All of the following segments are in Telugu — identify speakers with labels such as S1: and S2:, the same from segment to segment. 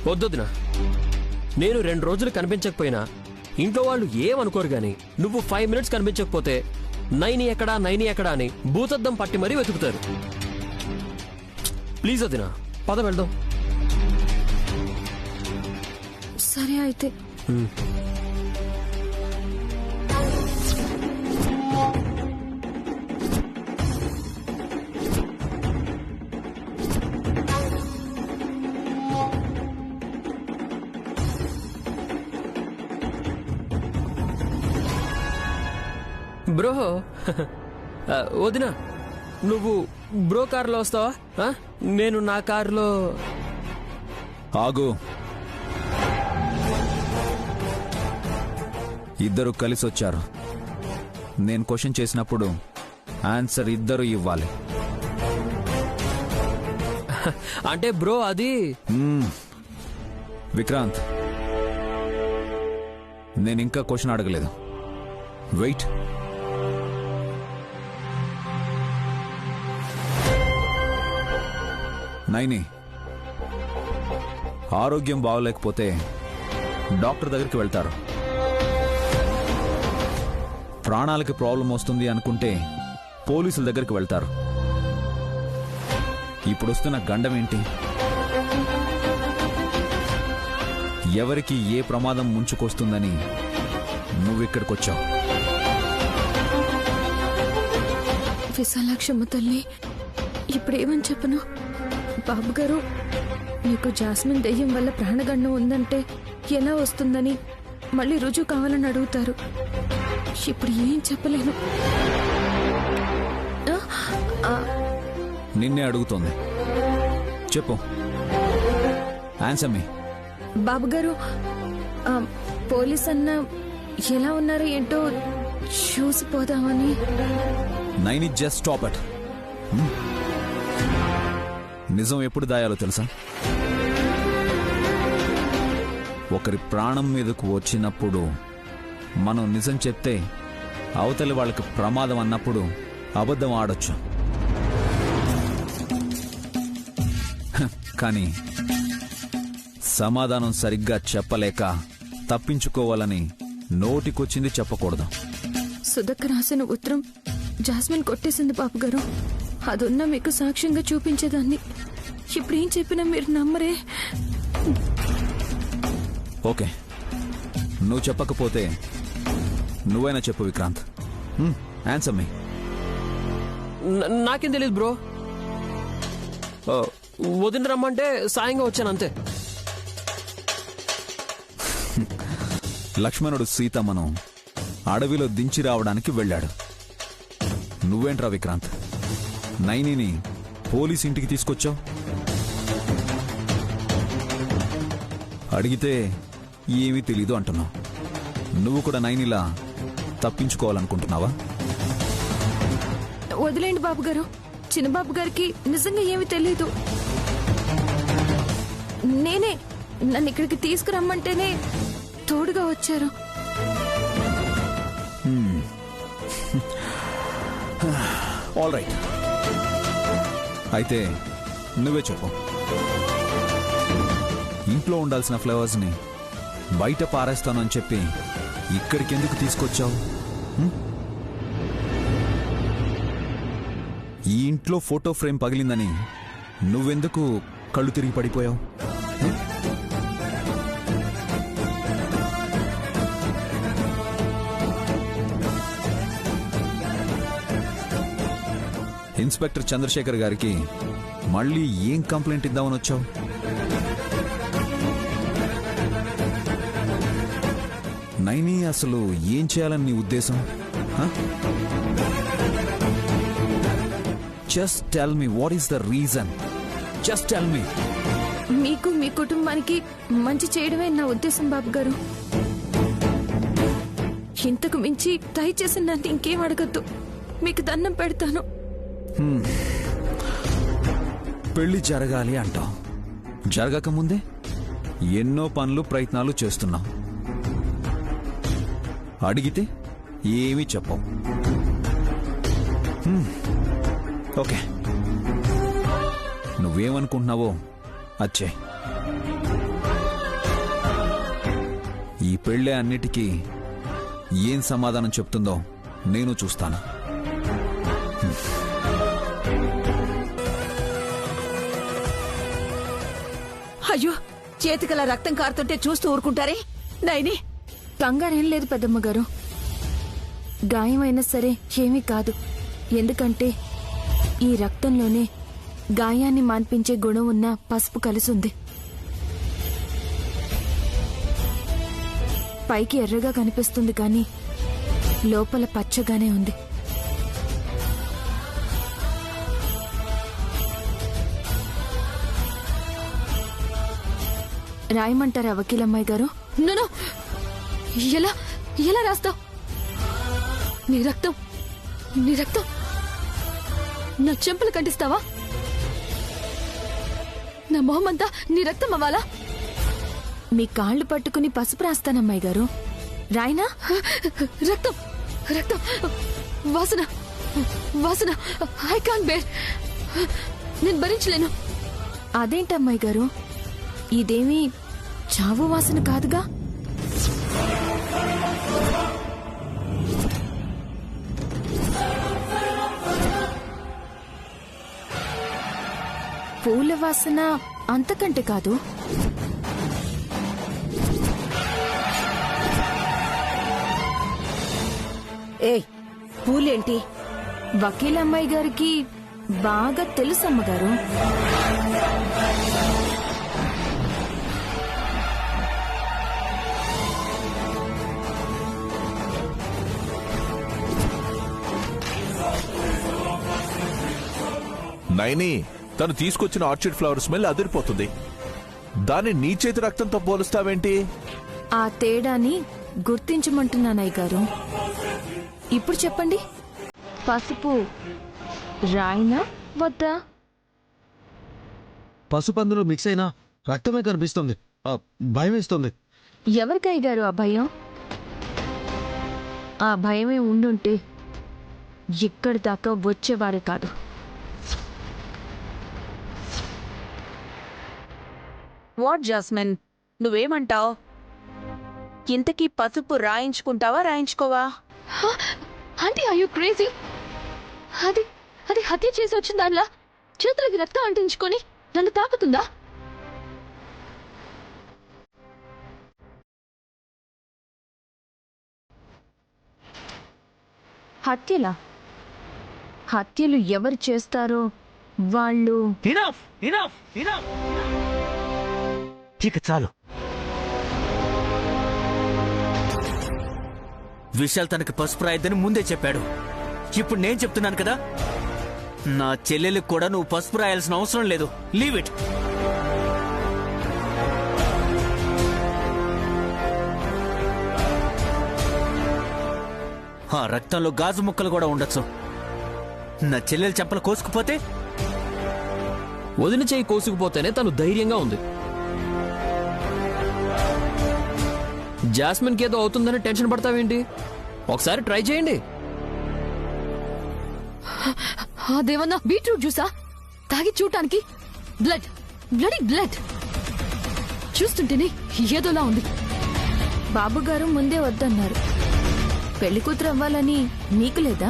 S1: వద్దొద్దునా, నేను 2 రోజులు కనిపించకపోయినా ఇంట్లో వాళ్ళు ఏమనుకోరు గాని నువ్వు 5 మినిట్స్ కనిపించకపోతే నైని ఎక్కడా అని భూతద్దం పట్టి మరీ వెతుకుతారు. ప్లీజ్ వదినా, పద వెళ్దాం.
S2: సరే అయితే.
S1: బ్రో వదినా, నువ్వు బ్రో కారులో వస్తావా? నేను నా కారులో.
S3: ఆగు. ఇద్దరు కలిసి వచ్చారు. నేను క్వశ్చన్ చేసినప్పుడు ఆన్సర్ ఇద్దరు ఇవ్వాలి.
S1: అంటే బ్రో అది
S3: విక్రాంత్, నేను ఇంకా క్వశ్చన్ అడగలేదు. వెయిట్. నైని, ఆరోగ్యం బాగోలేకపోతే డాక్టర్ దగ్గరికి వెళ్తారు. ప్రాణాలకి ప్రాబ్లం వస్తుంది అనుకుంటే పోలీసుల దగ్గరికి వెళ్తారు. ఇప్పుడు వస్తున్న గండం ఏంటి? ఎవరికి ఏ ప్రమాదం ముంచుకొస్తుందని నువ్విక్కడికొచ్చావు.
S2: విశాలాక్షమ్మ తల్లి, ఇప్పుడేమని చెప్పను? బాబు గారు, మీకు జాస్మిన్ దెయ్యం వల్ల ప్రాణగండం ఉందంటే ఎలా వస్తుందని మళ్ళీ రుజువు కావాలని అడుగుతారు. ఇప్పుడు ఏం చెప్పలేను.
S3: నిన్నే అడుగుతోంది, చెప్పు. ఆన్సర్ మీ.
S2: బాబు గారు, పోలీస్ అన్న ఎలా ఉన్నారో ఏంటో చూసిపోదామని.
S3: Naini, just stop it. నిజం ఎప్పుడు దాయాలో తెలుసా? ఒకరి ప్రాణం మీదకు వచ్చినప్పుడు మనం నిజం చెప్తే అవతలి వాళ్ళకి ప్రమాదం అన్నప్పుడు అబద్ధం ఆడొచ్చు. కానీ సమాధానం సరిగ్గా చెప్పలేక తప్పించుకోవాలని నోటికొచ్చింది చెప్పకూడదు.
S2: సుధక్క రాసిన ఉత్తరం జాస్మిన్ కొట్టేసింది బాబు గారు. అదున్నా మీకు సాక్ష్యంగా చూపించేదాన్ని. ఇప్పుడేం చెప్పినా మీరు నమ్మరే.
S3: ఓకే, నువ్వు చెప్పకపోతే నువ్వైనా చెప్పు విక్రాంత్. ఆన్సర్ మీ.
S1: నాకేం తెలియదు బ్రో. వదిన రమ్మంటే సాయంగా వచ్చాను అంతే.
S3: లక్ష్మణుడు సీతమ్మను అడవిలో దించి రావడానికి వెళ్ళాడు. నువ్వేంట్రా విక్రాంత్ నైనిని పోలీస్ ఇంటికి తీసుకొచ్చావు? అడిగితే ఏమీ తెలీదు అంటున్నావు. నువ్వు కూడా నైనిలా తప్పించుకోవాలనుకుంటున్నావా?
S2: వదిలేండి బాబు గారు. చిన్నబాబు గారికి నిజంగా ఏమీ తెలీదు. నేనే నన్ను ఇక్కడికి తీసుకురమ్మంటేనే తోడుగా వచ్చారు.
S3: ఆల్ రైట్, అయితే నువ్వే చెప్పు. ఇంట్లో ఉండాల్సిన ఫ్లవర్స్ ని బయట పారేస్తాను అని చెప్పి ఇక్కడికి ఎందుకు తీసుకొచ్చావు? ఈ ఇంట్లో ఫోటో ఫ్రేమ్ పగిలిందని నువ్వెందుకు కళ్ళు తిరిగి పడిపోయావు? ఇన్స్పెక్టర్ చంద్రశేఖర్ గారికి మళ్ళీ ఏం కంప్లైంట్ ఇద్దామని వచ్చావు? నైని, అసలు ఏం చేయాలని నీ ఉద్దేశం? Just tell me, what is the reason? Just tell me.
S2: మీకు మీ కుటుంబానికి మంచి చేయడమే నా ఉద్దేశం బాబు గారు. ఇంతకు మించి దయచేసి నన్ను ఇంకేం అడగద్దు. మీకు దండం పెడతాను.
S3: పెళ్లి జరగాలి అంటావు, జరగకముందే ఎన్నో పనులు ప్రయత్నాలు చేస్తున్నావు. అడిగితే ఏమీ చెప్పవు. ఓకే, నువ్వేమనుకుంటున్నావో అచ్చే. ఈ పెళ్ళే అన్నిటికీ ఏం సమాధానం చెప్తుందో నేను చూస్తాను.
S4: అయ్యో, చేతికల రక్తం కారుతుంటే చూస్తూ ఊరుకుంటారే? నైని,
S2: కంగారేం లేదు పెద్దమ్మ గారు. గాయమైనా సరే ఏమీ కాదు. ఎందుకంటే ఈ రక్తంలోనే గాయాన్ని మాన్పించే గుణం ఉన్న పసుపు కలిసుంది. పైకి ఎర్రగా కనిపిస్తుంది కానీ లోపల పచ్చగానే ఉంది. రాయమంటారా వకీలమ్మాయి గారు?
S5: నో, ఎలా ఎలా రాస్తావు? నీ రక్తం నా చెంపలు కంటిస్తావా? నా మొహమంతా నీ రక్తం అవ్వాలా?
S2: మీ కాళ్ళు పట్టుకుని పసుపు రాస్తానమ్మాయి గారు. రాయనా?
S5: రక్తం రక్తం వాసన వాసన ఐ కాంట్ బేర్. నేను భరించలేను.
S2: అదేంటమ్మాయి గారు, ఇదేమీ చావు వాసన కాదుగా. పూల వాసన అంతకంటే కాదు.
S4: ఏయ్, పూలేంటి?
S2: వకీలమ్మాయి గారికి బాగా తెలుసమ్మగారు.
S6: నైని, తను తీసుకొచ్చిన ఆర్చిడ్ ఫ్లవర్ స్మెల్ అదిరిపోతుంది. దాన్ని నీ చేతి రక్తంతో పోలుస్తావేంటి?
S2: ఆ తేడాని గుర్తించమంటున్నానయ్య గారు. ఇప్పుడు చెప్పండి, పసుపు రాయినా వద్దా?
S7: పసుపు అందులో మిక్స్ అయినా రక్తమే కనిపిస్తుంది. భయం వేస్తుంది.
S2: ఎవరికయ్య గారు ఆ భయం? ఆ భయమే ఉండుంటే ఇక్కడి దాకా వచ్చేవారే కాదు.
S4: వాట్ జాస్మిన్, నువ్వేమంటావ్? ఇంతకీ పసుపు రాయించుకుంటావా రాయించుకోవా?
S5: Aunty, are you crazy? అది అది హత్య చేసి వచ్చిన దానిలా చేతులకి రక్తం అంటించుకొని నన్ను తాకుతుందా?
S2: హత్యలు ఎవరు చేస్తారో వాళ్ళు.
S8: ఇక చాలు. విశాల్ తనకి పసుపు రాయద్దని ముందే చెప్పాడు. ఇప్పుడు నేను చెప్తున్నాను కదా, నా చెల్లెలికి కూడా నువ్వు పసుపు రాయాల్సిన అవసరం లేదు. Leave it. ఆ రక్తంలో గాజు ముక్కలు కూడా ఉండొచ్చు. నా చెల్లెలు చెంపలు కోసుకుపోతే?
S1: వదిన చేయి కోసుకుపోతేనే తను ధైర్యంగా ఉంది. జాస్మిన్కి ఏదో అవుతుందని టెన్షన్ పడతావేంటి? ఒకసారి ట్రై చేయండి.
S5: అదేమన్నా బీట్రూట్ జ్యూసా? తాగి చూడటానికి బ్లడ్ బ్లడ్ చూస్తుంటేనే ఏదోలా ఉంది.
S2: బాబుగారు ముందే వద్దన్నారు. పెళ్లి కూతురు అవ్వాలని మీకు లేదా?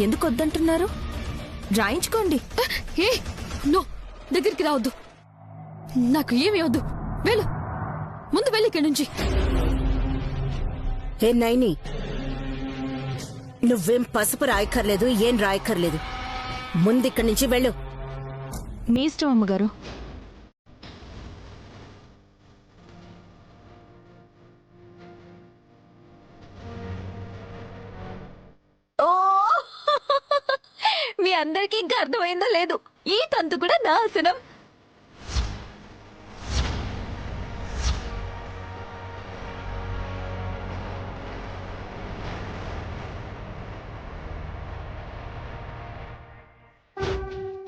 S2: ఎందుకు వద్దంటున్నారు? రాయించుకోండి.
S5: ఏ నో, దగ్గరికి రావద్దు. నాకు ఏమీ వద్దు. వెళ్ళు, ముందు వెళ్ళి ఇక్కడి నుంచి.
S4: ఏ నైని, నువ్వేం పసుపు రాయక్కర్లేదు, ఏం రాయక్కర్లేదు. ముందిక్కడి నుంచి వెళ్ళు.
S2: మీ ఇష్టం అమ్మగారు.
S5: ఓ, మీ అందరికీ ఇంకా అర్థమైందో లేదు, ఈ తంతు కూడా నాశనం.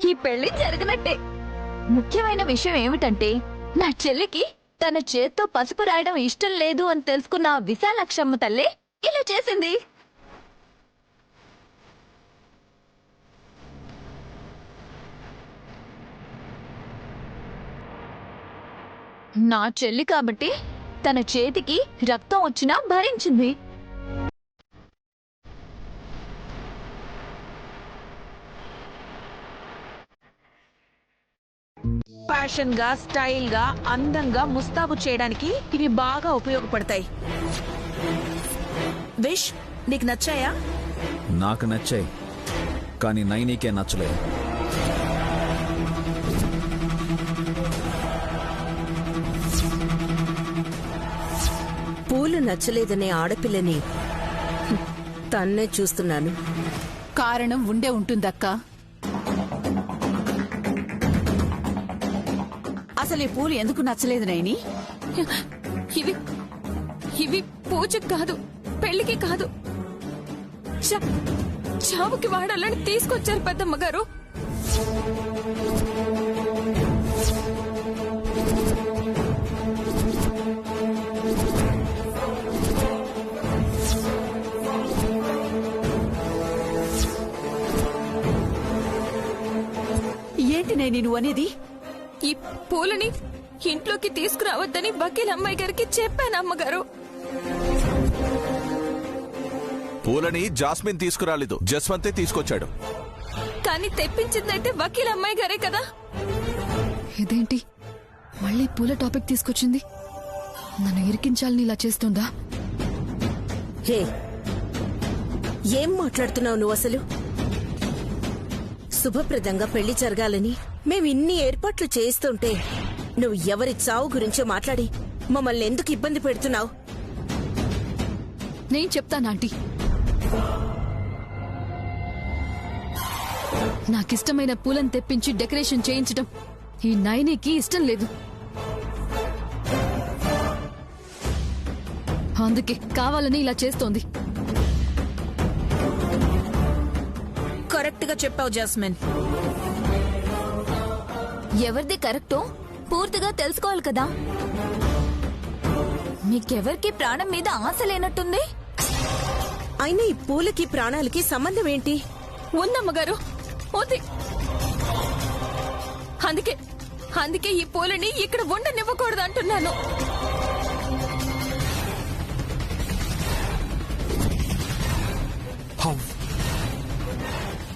S5: ఈ పెళ్లి జరగనట్టే. ముఖ్యమైన విషయం ఏమిటంటే, నా చెల్లికి తన చేత్తో పసుపు రాయడం ఇష్టం లేదు అని తెలుసుకున్న ఆ విశాలక్షమ్మ తల్లి ఇలా చేసింది. నా చెల్లి కాబట్టి తన చేతికి రక్తం వచ్చినా భరించింది.
S4: ఫ్యాషన్ గా, స్టైల్ గా, అందంగా ముస్తాబు చేయడానికి ఇవి బాగా ఉపయోగపడతాయి. విష్, నీకు నచ్చాయా?
S3: నాకు నచ్చాయి, కానీ నైనీకే నచ్చలేదు.
S9: పూలు నచ్చలేదనే ఆడపిల్లని తన్నే చూస్తున్నాను.
S4: కారణం ఉండే ఉంటుందక్కా. అసలు ఈ పూలు ఎందుకు నచ్చలేదు నైని?
S2: ఇవి ఇవి పూజకి కాదు, పెళ్లికి కాదు, చావుకి వాడాలని తీసుకొచ్చారు పెద్దమ్మ గారు.
S4: ఏంటి నైని నువ్వు అనేది?
S2: ఈ పూలని ఇంట్లోకి తీసుకురావద్దని వకీల్ అమ్మాయి గారికి చెప్పాను అమ్మగారు.
S6: పూలని జాస్మిన్ తీసుకురాలేదు, జస్వంతే తీసుకొచ్చాడు.
S2: కానీ తెప్పించిందైతే వకీల్ అమ్మాయి గారే కదా.
S10: ఇదేంటి మళ్ళీ పూల టాపిక్ తీసుకొచ్చింది? నన్ను ఇరికించాలని ఇలా చేస్తుందా?
S9: హే, ఏం మాట్లాడుతున్నావు నువ్వు అసలు? శుభప్రదంగా పెళ్లి జరగాలని మేం ఇన్ని ఏర్పాట్లు చేస్తుంటే నువ్వు ఎవరి చావు గురించో మాట్లాడి మమ్మల్ని ఎందుకు ఇబ్బంది పెడుతున్నావు?
S10: నేను చెప్తాను ఆంటీ. నాకిష్టమైన పూలను తెప్పించి డెకరేషన్ చేయించడం ఈ నైనీకి ఇష్టం లేదు. అందుకే కావాలని ఇలా చేస్తోంది.
S4: కరెక్ట్ గా చెప్పావు జాస్మిన్.
S5: ఎవరిది కరెక్టో పూర్తిగా తెలుసుకోవాలి కదా. మీకెవరికి ప్రాణం మీద ఆశ లేనట్టుంది.
S9: అయినా ఈ పూలకి ప్రాణాలకి సంబంధం ఏంటి?
S2: ఉందమ్మగారు, ఉంది. అందుకే ఈ పూలని ఇక్కడ ఉండనివ్వకూడదు అంటున్నాను.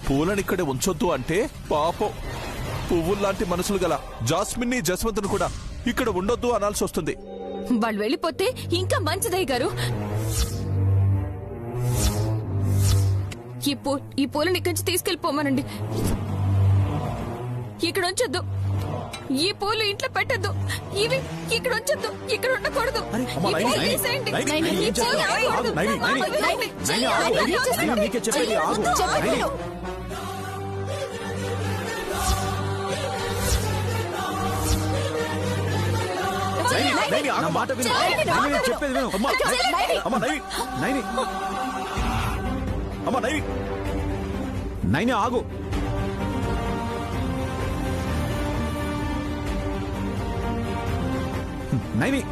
S6: పూలని ఇక్కడే ఉంచొద్దు అంటే పాపం పువ్వుల్లాంటి మనసులు గల జాస్మిన్ని, జస్వంత్ను కూడా ఇక్కడ ఉండొద్దు అనాల్సి వస్తుంది.
S2: వాళ్ళు వెళ్ళిపోతే ఇంకా మంచిదయ్య గారు. ఈ పూలని ఇక్కడి నుంచి తీసుకెళ్లిపోమానండి. ఇక్కడ ఉంచొద్దు. ఈ పూలు ఇంట్లో పెట్టద్దు. ఇవి ఇక్కడ ఉంచొద్దు. ఇక్కడ ఉండకూడదు. ఈ పూలు తీసేయండి. ఈ పూలు ఆగకూడదు. చెప్పండి.
S3: మాట విను, చెప్పేది విను. అమ్మా నైని, అమ్మా నైని, నైని ఆగు. నైని,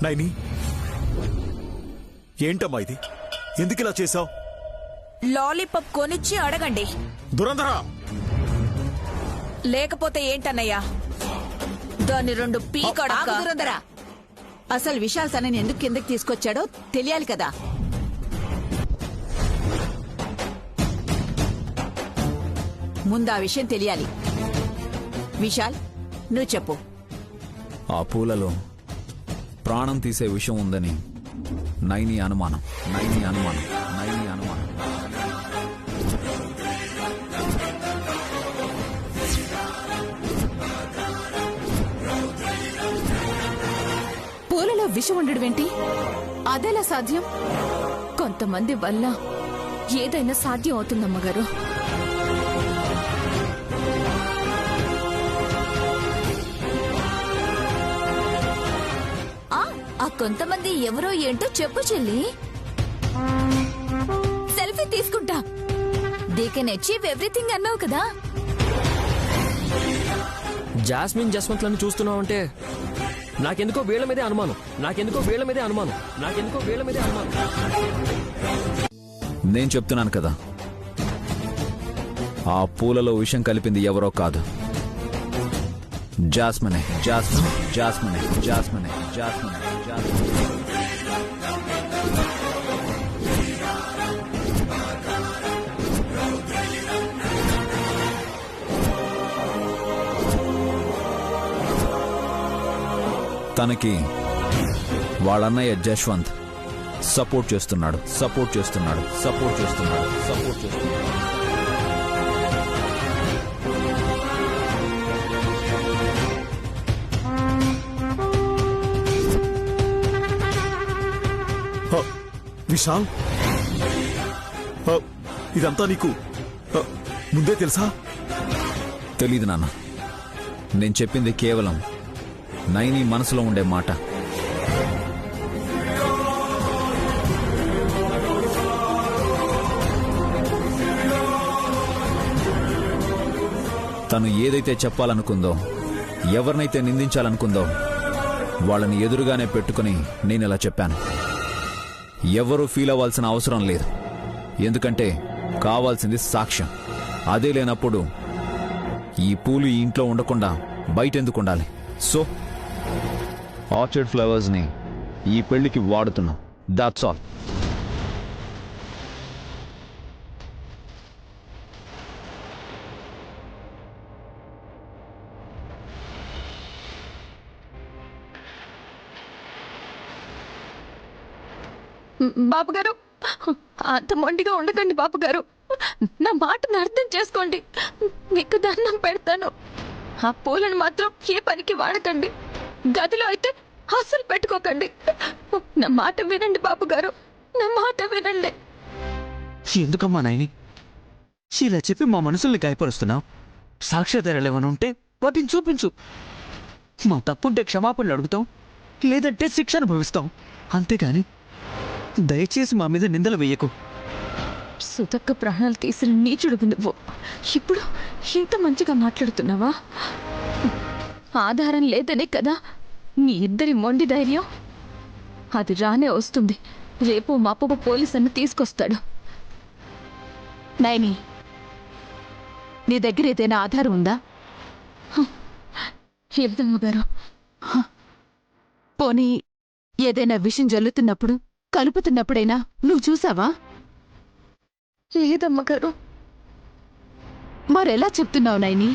S11: నైని, ఏంటమ్మా ఇది? ఎందుకు ఇలా చేశావు?
S4: లాలీపాప్ కొనిచ్చి అడగండి.
S11: దురంధరా!
S4: లేకపోతే ఏంటన్నయ్యా? దాన్ని రెండు పీకడా. అసలు విశాల్ తనని ఎందుకు కిందకి తీసుకొచ్చాడో తెలియాలి కదా. ముందు ఆ విషయం తెలియాలి. విశాల్, నువ్వు చెప్పు.
S3: ఆ పూలలో ప్రాణం తీసే విషయం ఉందని నైని అనుమానం.
S2: పూలలో విషం ఉండడం ఏంటి? అదెలా సాధ్యం? కొంతమంది వల్ల ఏదైనా సాధ్యం అవుతుందమ్మగారు.
S5: ఆ కొంతమంది ఎవరో ఏంటో చెప్పు చెల్లి.
S10: చూసి తీసుకుంటా. దే కెన్ అచీవ్ ఎవ్రీథింగ్ అన్నావు కదా.
S1: జాస్మిన్ జస్వంత్లను చూస్తున్నావంటే నాకెందుకో వీళ్ళ మీదే అనుమానం.
S3: నేను చెప్తున్నాను కదా, ఆ పూలలో విషం కలిపింది ఎవరో కాదు, జాస్మినే. తనకి వాళ్ళన్నయ్య జశ్వంత్ సపోర్ట్ చేస్తున్నాడు.
S11: విశాల్, ఇదంతా నీకు ముందే తెలుసా?
S3: తెలీదు నాన్న. నేను చెప్పింది కేవలం నైని మనసులో ఉండే మాట. తను ఏదైతే చెప్పాలనుకుందో, ఎవరినైతే నిందించాలనుకుందో వాళ్ళని ఎదురుగానే పెట్టుకుని నేను ఇలా చెప్పాను. ఎవరూ ఫీల్ అవ్వాల్సిన అవసరం లేదు, ఎందుకంటే కావాల్సింది సాక్ష్యం. అదే లేనప్పుడు ఈ పూలు ఈ ఇంట్లో ఉండకుండా బయటెందుకు ఉండాలి? సో ఆర్చిడ్ ఫ్లవర్స్ ని ఈ పెళ్లికి వాడుతున్నాం. That's all.
S2: బాబు గారు, అంత మొండిగా ఉండకండి బాబు గారు. నా మాటను అర్థం చేసుకోండి. మీకు దండం పెడతాను. ఆ పూలను మాత్రం ఏ పనికి వాడకండి. గదిలో అయితే అస్సలు పెట్టుకోకండి. నా మాట వినండి బాబు గారు, నా మాట వినండి.
S8: ఎందుకమ్మా నాయని ఇలా చెప్పి మా మనసుల్ని గాయపరుస్తున్నావు? సాక్ష్యాధారాలు ఏమైనా ఉంటే వాటిని చూపించు. మా తప్పుంటే క్షమాపణలు అడుగుతాం, లేదంటే శిక్ష అనుభవిస్తాం. అంతేగాని దయచేసి మా మీద నిందలు వేయకు.
S2: సుతక్క ప్రాణాలు తీసిన నీచుడు నువ్వు. ఇప్పుడు ఇంత మంచిగా మాట్లాడుతున్నావా? ఆధారం లేదనే కదా మీ ఇద్దరి మొండి ధైర్యం. అది రానే వస్తుంది. రేపు మాపపు పోలీసుని తీసుకొస్తాడు.
S4: నైని, నీ దగ్గర ఏదైనా ఆధారం ఉందా?
S2: ఇద్దమ్మ గారు,
S4: పోనీ ఏదైనా విషయం జల్లుతున్నప్పుడు, కలుపుతున్నప్పుడైనా నువ్వు చూసావా?
S2: లేదమ్మ గారు.
S4: మరెలా చెప్తున్నావు నైని?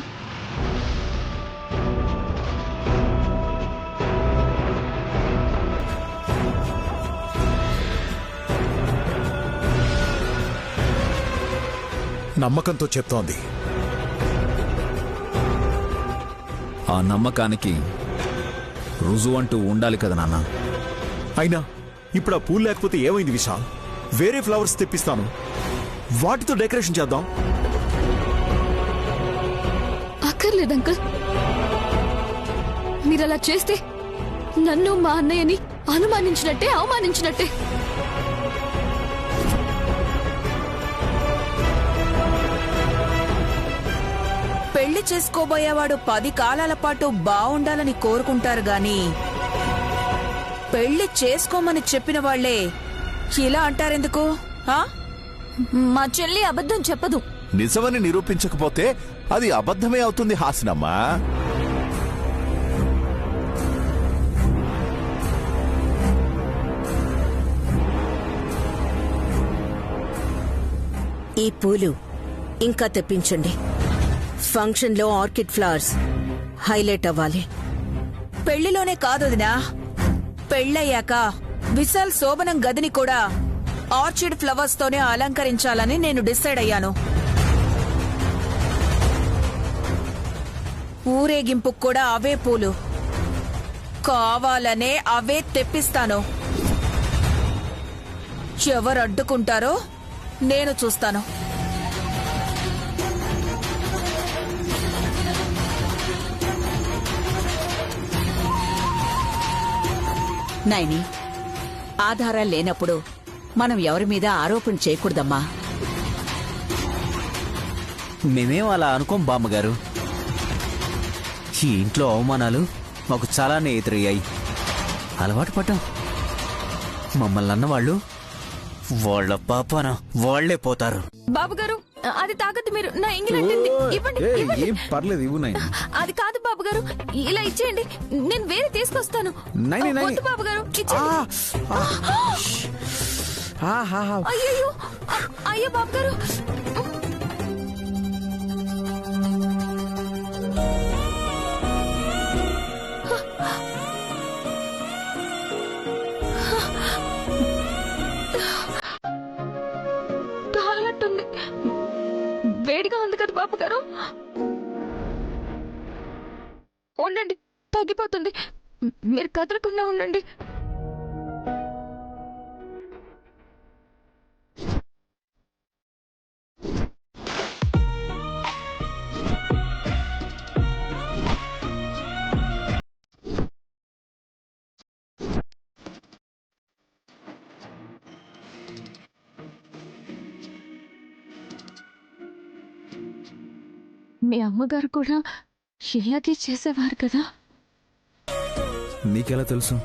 S11: నమ్మకంతో చెప్తోంది.
S3: ఆ నమ్మకానికి రుజువంటూ ఉండాలి కదా నాన్న.
S11: అయినా ఇప్పుడు ఆ పూలు లేకపోతే ఏమైంది విశాల్? వేరే ఫ్లవర్స్ తెప్పిస్తాను, వాటితో డెకరేషన్ చేద్దాం.
S10: అక్కర్లేదు అంకుల్. మీరలా చేస్తే నన్ను మా అన్నయ్యని అనుమానించినట్టే, అవమానించినట్టే.
S4: పెళ్లి చేసుకోబోయేవాడు 10 కాలాల పాటు బావుండాలని కోరుకుంటారు గాని పెళ్లి చేసుకోమని చెప్పిన వాళ్లే ఇలా అంటారెందుకు?
S10: మా చెల్లి అబద్ధం చెప్పదు.
S6: నిజమని నిరూపించకపోతే అది అబద్ధమే అవుతుంది హాసినమ్మా.
S9: ఈ పూలు ఇంకా తెప్పించండి. ఫంక్షన్లో ఆర్కిడ్ ఫ్లవర్స్ హైలైట్ అవ్వాలి.
S4: పెళ్లిలోనే కాదొదినా, పెళ్ళయ్యాక విశాల్ శోభనం గదిని కూడా ఆర్చిడ్ ఫ్లవర్స్ తోనే అలంకరించాలని నేను డిసైడ్ అయ్యాను. ఊరేగింపుకు కూడా అవే పూలు కావాలనే అవే తెప్పిస్తాను. ఎవరు అడ్డుకుంటారో నేను చూస్తాను. నైని, ఆధారాలు లేనప్పుడు మనం ఎవరి మీద ఆరోపణ చేయకూడదమ్మా.
S8: మేమేం అలా అనుకోం బామ్మగారు. ఈ ఇంట్లో అవమానాలు మాకు చాలానే ఎదురయ్యాయి. అలవాటు పడ్డాం. మమ్మల్ని అన్నవాళ్ళు వాళ్ళ పాపాన వాళ్లే పోతారు.
S2: బాబు గారు అది తాగద్దు, మీరు నా ఎంగిలంటే ఇవ్వండి, ఇవ్వండి.
S3: ఏం పర్లేదు, ఇవ్వు నైని.
S2: అది కాదు బాబు గారు, ఇలా ఇచ్చేయండి, నేను వేరే తీసుకొస్తాను.
S3: నైని, నైని.
S2: వద్దు బాబు గారు, ఇచ్చేయండి. అయ్యో అయ్యో బాబు గారు. కాలట్టుంది, వేడిగా ఉంది కదా బాబు గారు. ఉండండి, తగ్గిపోతుంది, మీరు కదలకుండా ఉండండి. మీ అమ్మగారు కూడా ఇలాగే చేసేవారు కదా?
S3: నీకెలా తెలుసు?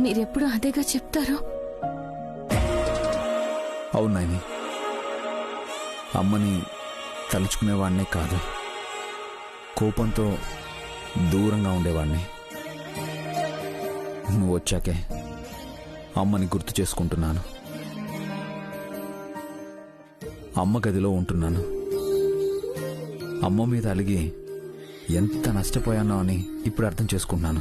S2: మీరెప్పుడు అదేగా చెప్తారు.
S3: అవును నాయని, అమ్మని తలుచుకునేవాడినే కాదు, కోపంతో దూరంగా ఉండేవాడిని. నువ్వు వచ్చాకే అమ్మని గుర్తు చేసుకుంటున్నాను. అమ్మ గదిలో ఉంటున్నాను. అమ్మ మీద అలిగి ఎంత నష్టపోయానో అని ఇప్పుడు అర్థం చేసుకుంటున్నాను.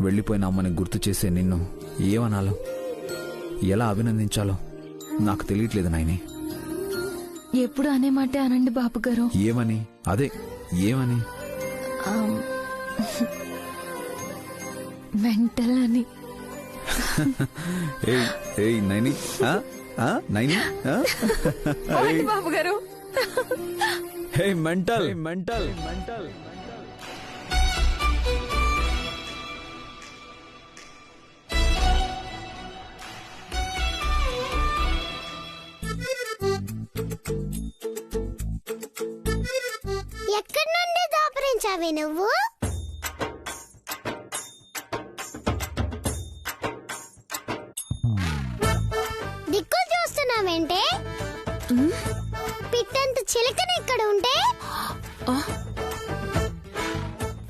S3: వెళ్ళిపోయిన అమ్మని గుర్తు చేసే నిన్ను ఏమనాలో, ఎలా అభినందించాలో నాకు తెలియట్లేదు నాయని.
S2: ఎప్పుడు అనే మాటే అనండి బాబు గారు.
S3: ఏమని? అదే ఏమని?
S2: మెంటల్ అని.
S3: ఏయ్ నైని, నైని,
S2: బాబు గారు.
S3: హే మెంటల్, మెంటల్, మెంటల్.
S12: ఎక్కడి నుండి దాపరించావి నువ్వు? దిక్కులు చూస్తున్నావేంటే? పిట్టంత చిలకని ఇక్కడ ఉంటే?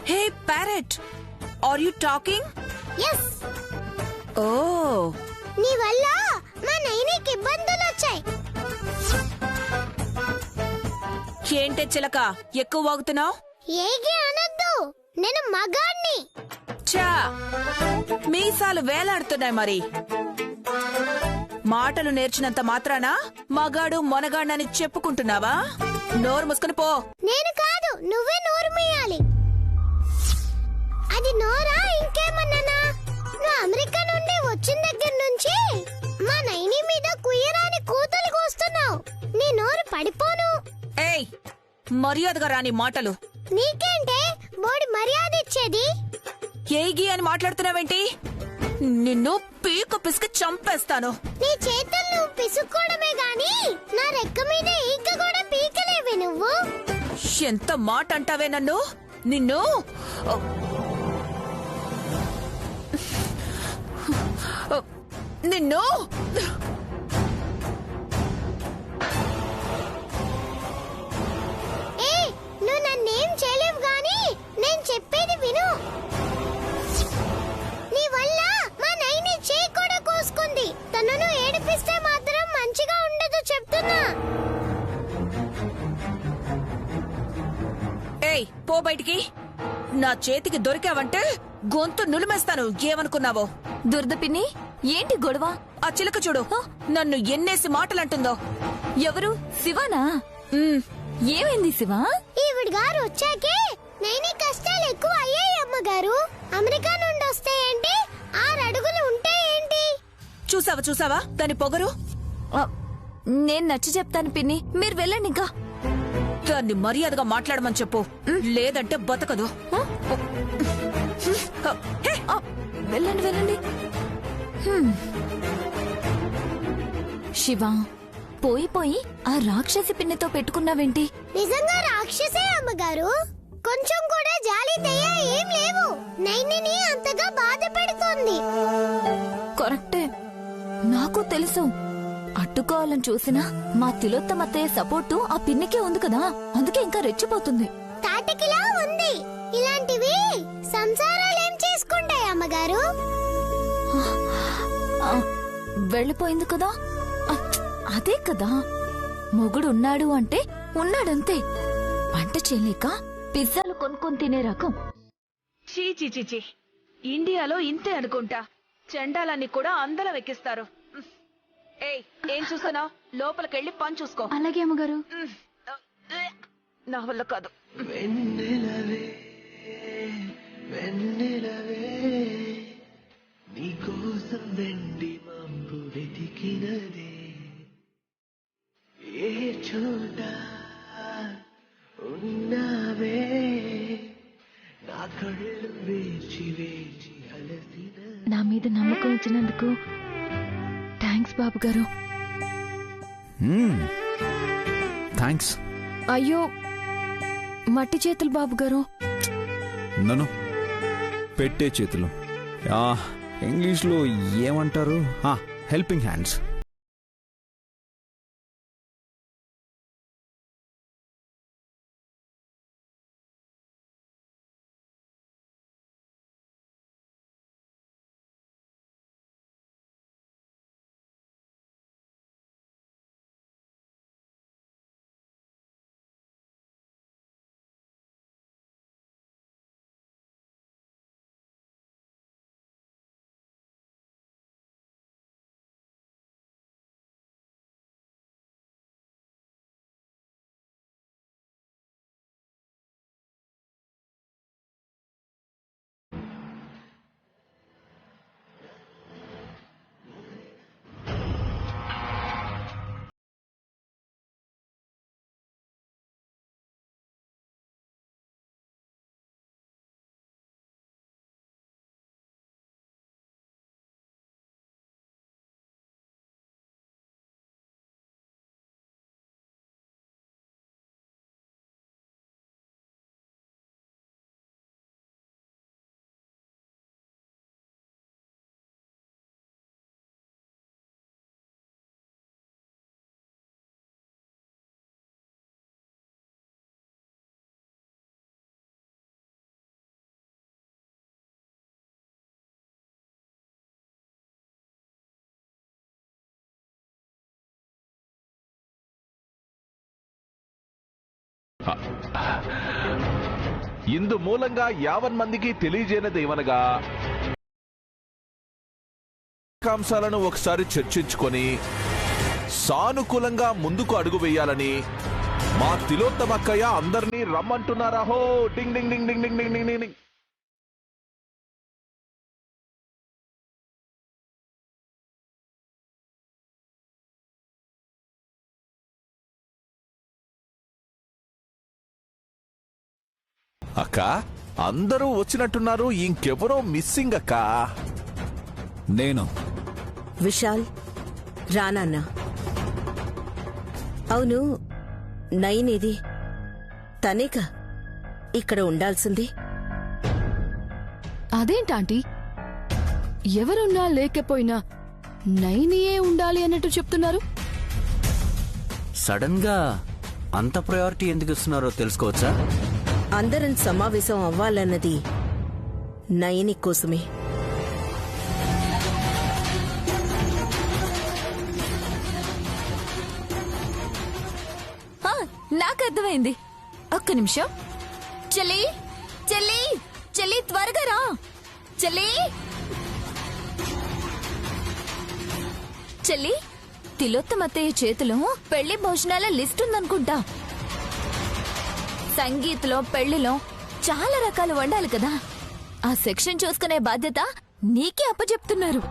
S4: Hey parrot, are you talking?
S12: Yes.
S4: Oh,
S12: నీ వల్ల మా నైనికి ఇబ్బందులు వచ్చాయి.
S4: ఏంటే చిలక ఎక్కువ వాగుతున్నావు?
S12: ఏగి అనొద్దు, నేను మగాణ్ణి.
S4: చా, మీసాలు వేలాడుతున్నాయి. మరి మాటలు నేర్చినంత మాత్రాన మగాడు మొనగాడని చెప్పుకుంటున్నావా? నోరు మూసుకుని పో.
S12: నేను కాదు, నువ్వే నోరు మీయాలి. అది నోరా ఇంకేమన్నానా? నువ్వు అమెరికా నుండి వచ్చిన దగ్గర నుంచి మా నైని మీద కుయ్యరాని కూతలు కూస్తున్నావు. నీ నోరు పడిపోను.
S4: ఏయ్, మర్యాదగా రాని మాటలు.
S12: నీకేంటే బోడి మర్యాద ఇచ్చేది?
S4: ఏగి అని మాట్లాడుతున్నావేంటి? నిన్ను పీక పిసికి చంపేస్తాను.
S12: నీ చేతులు నువ్వు పిసుక్కోవడమే గాని నా రెక్క మీద ఈక కూడా పీకలేవే నువ్వు.
S4: ఎంత మాట అంటావే నన్ను? నిన్ను నిన్ను
S12: నువ్వు నన్నేం చేయలేవు గాని నేను చెప్పేది విను. నీ వల్ల మా నైని చేయి కూడా కోసుకుంది. తనను ఏడిపిస్తే మాత్రం మంచిగా ఉండదు చెప్తున్నా.
S4: ఏయ్, పో బయటికి. నా చేతికి దొరికావంటే గొంతు నులిమేస్తాను. ఏమనుకున్నావో?
S5: దుర్ద పిన్ని, ఏంటి గొడవ?
S4: ఆ చిలక చూడు నన్ను ఎన్నేసి మాటలంటుందో.
S5: ఎవరు? శివనా? ఏమైంది శివ?
S12: ఈవిడ గారు వచ్చాకే నైని కష్టాలు ఎక్కువ అయ్యాయి అమ్మగారు. అమెరికా నుండి వస్తే ఏంటి, 6 అడుగులు ఉంటే ఏంటి?
S4: చూసావా దాని పొగరు?
S5: నేను నచ్చి చెప్తాను పిన్ని, మీరు వెళ్ళండి. ఇంకా
S4: దాన్ని మర్యాదగా మాట్లాడమని చెప్పు, లేదంటే బతకదు.
S5: వెళ్ళండి వెళ్ళండి. శివ, పోయి పోయి ఆ రాక్షసి పిన్నితో పెట్టుకున్నావేంటి?
S12: నిజంగా రాక్షసే అమ్మగారు. కొంచెం కూడా జాలి దయ ఏం లేవు. నైనిని అంతగా బాధ పెడుతోంది.
S5: కరెక్టే, నాకు తెలుసు. అడ్డుకోవాలని చూసినా మా తిలోత్తమత్తయ్య సపోర్టు ఆ పిన్నికే ఉంది కదా, అందుకే ఇంకా రెచ్చిపోతుంది.
S12: తాటకిలా ఉంది. ఇలాంటివి సంసారాలు ఏం చేసుకుంటాయి అమ్మగారు?
S5: వెళ్ళిపోయింది కదా, అదే కదా. మొగుడున్నాడు అంటే ఉన్నాడంతే. వంట చేయలేక పిజ్జాలు కొనుక్కొని తినే రకం.
S2: చీ చీ చీ చీ, ఇండియాలో ఇంతే అనుకుంటా. చెండాలన్నీ కూడా అందరం ఎక్కిస్తారు. ఏయ్, ఏం చూస్తున్నావు? లోపలికెళ్ళి పని చూసుకో.
S5: అలాగే అమ్మగారు.
S2: నా వల్ల కాదు.
S13: నీకోసం వెండి మంపు వెతికినదే ఏ చోట ఉన్నావే, నా కళ్ళు వేచి వేచి అలసిన.
S5: నా మీద నమ్మకం ఇచ్చినందుకు థ్యాంక్స్ బాబు గారు.
S3: థ్యాంక్స్.
S2: అయ్యో, మట్టి చేతులు బాబు గారు.
S3: నన్ను పెట్టే చేతులు. ఇంగ్లీష్లో ఏమంటారు? Helping hands.
S6: ఇందు మూలంగా యావన్ మందికి తెలియజేయనిదేమనగా, అంశాలను ఒకసారి చర్చించుకొని సానుకూలంగా ముందుకు అడుగు వేయాలని మా తిలోత్తమక్కయ్య అందరినీ రమ్మంటున్నారా. హో డింగ్ డింగ్ డింగ్ డింగ్ డింగ్ డింగ్ డింగ్ డింగ్. అక్క, అందరూ వచ్చినట్టున్నారు, ఇంకెవరో మిస్సింగ్ అక్క.
S3: నేను.
S9: విశాల్, రానాన్న. అవును, నైనేది? తనేగా ఇక్కడ ఉండాల్సింది.
S10: అదేంటాంటీ, ఎవరున్నా లేకపోయినా నైనియే ఉండాలి అన్నట్టు చెప్తున్నారు?
S8: సడన్ గా అంత ప్రయారిటీ ఎందుకు ఇస్తున్నారో తెలుసుకోవచ్చా?
S9: అందరం సమావేశం అవ్వాలన్నది నయని కోసమే.
S5: నాకు అర్థమైంది. ఒక్క నిమిషం. చెల్లి చెల్లి చెల్లి, త్వరగా రా చెల్లి. చెల్లి, తిలోత్తమత్తయ్య చేతిలో పెళ్లి భోజనాల లిస్ట్ ఉందనుకుంటా. సంగీత్లో పెళ్లిలో చాలా రకాలు వండాలి కదా, ఆ సెక్షన్ చూసుకునే బాధ్యత నీకే అప్పచెప్తున్నారు.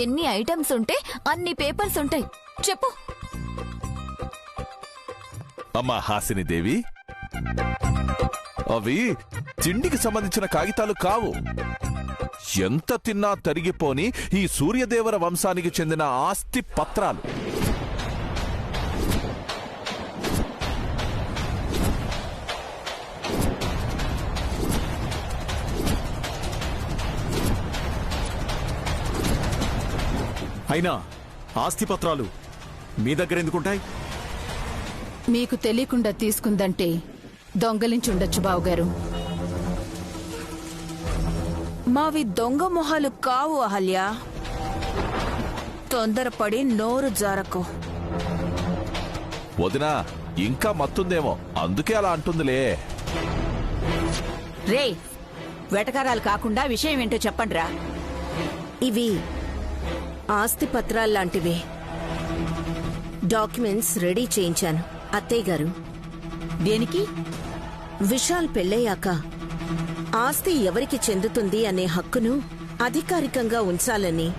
S5: ఎన్ని ఐటమ్స్ ఉంటే అన్ని పేపర్స్ ఉంటాయి చెప్పు.
S6: అమ్మా హాసిని దేవి, అవి తిండికి సంబంధించిన కాగితాలు కావు. ఎంత తిన్నా తరిగిపోని ఈ సూర్యదేవర వంశానికి చెందిన ఆస్తి పత్రాలు.
S11: అయినా ఆస్తిపత్రాలు మీ దగ్గర ఎందుకుంటాయి?
S4: మీకు తెలియకుండా తీసుకుందంటే దొంగలించుండొచ్చు బావగారు. మావి దొంగ మొహాలు కావు అహల్య. తొందరపడి నోరు జారకు.
S6: వదినా ఇంకా మత్తుందేమో, అందుకే అలా అంటుందిలే.
S4: రే, వెటకారాలు కాకుండా విషయం ఏంటో చెప్పండిరా.
S9: ఇవి ఆస్తి పత్రాల్లాంటివే. డాక్యుమెంట్స్ రెడీ చేయించాను అత్తయ్య గారు.
S4: దేనికి?
S9: విశాల్ పెళ్ళయ్యాక ఆస్తి ఎవరికి చెందుతుంది అనే హక్కును అధికారికంగా ఉంచాలని